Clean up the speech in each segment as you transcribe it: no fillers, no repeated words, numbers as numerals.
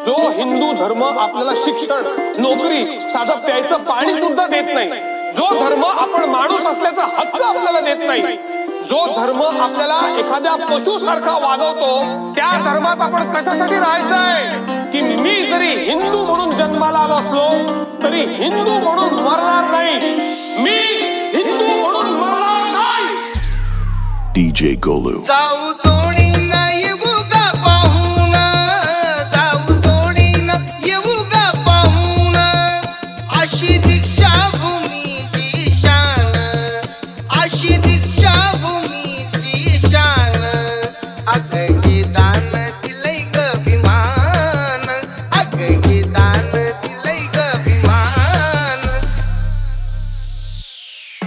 जो हिंदू धर्म आपल्याला शिक्षण, नोकरी, साधं प्यायचं पाणी सुद्धा देत नाही, जो धर्म आपण माणूस असल्याचा हक्क आपल्याला देत नाही, जो धर्म आपल्याला एखाद्या पशुसारखा वागवतो, त्या धर्मात आपण कशासाठी राहायचंय? की मी जरी हिंदू म्हणून जन्माला आलो असलो तरी हिंदू म्हणून मरणार नाही, मी हिंदू म्हणून मरणार नाही. DJ Golu. जाऊ तोडीन येऊ गा पाहून, जाऊ तोडीन येऊ गा पाहून, अशी दीक्षा भूमीची शान, अशी दीक्षा भूमीची शान. अगं हे दान दिलंय ग विमान, अगं हे दान दिलंय ग विमान.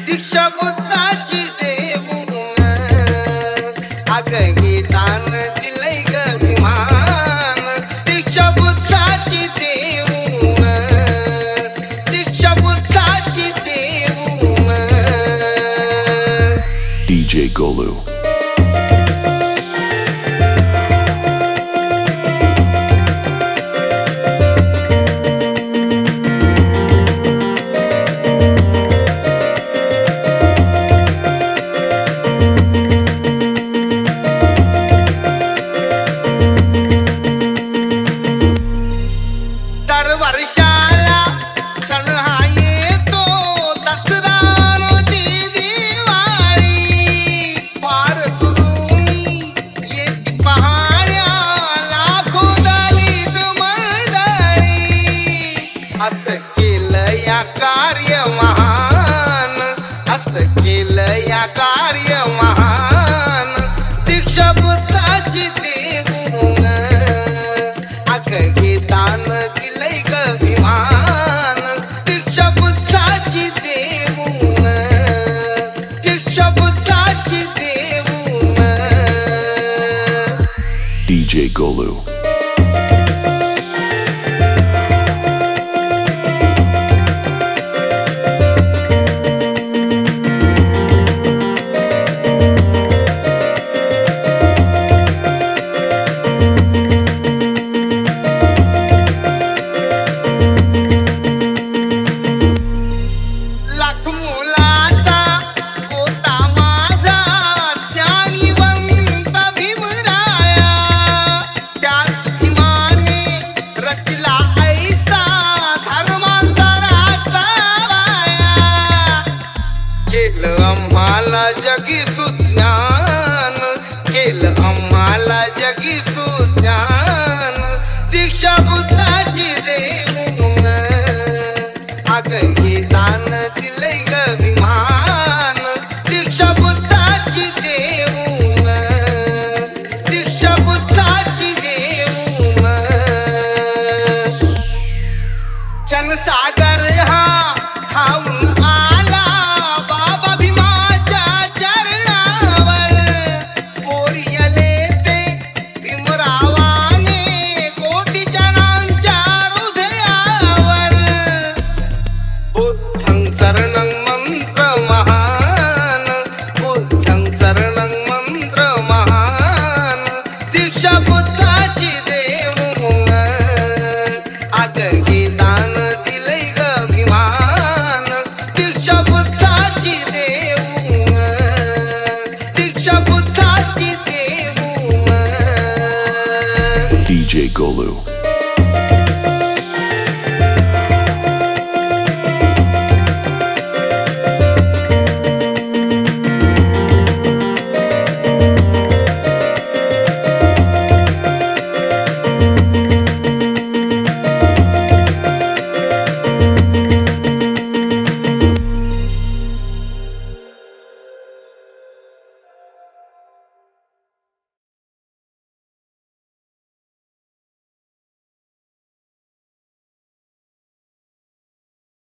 दीक्षा बुद्धाची देऊन, अगं हे दान दिलंय ग विमान. दीक्षा बुद्धाची देऊन, दीक्षा बुद्धाची देऊन. DJ Golu. दर वर्षाला सण हा येतो दसरा रोजी दिवाळी. फार दुरुनी येती पहाड्या लाखो दलित मंडळी. असं केलं या कार्य महान, असं केलं या कार्य महान. दीक्षा बुद्धाची देऊन, अगं हे दान दिलंय ग विमान. दीक्षा बुद्धाची देऊन, दीक्षा बुद्धाची देऊन. DJ Golu. लाख मुलाचा होता माझा ज्ञानीवंत भीमराया. त्याच भीमाने रचला ऐसा धर्मांतराचा वाया. केलं आम्हाला जगी सुज्ञान, केलं आम्हाला जगी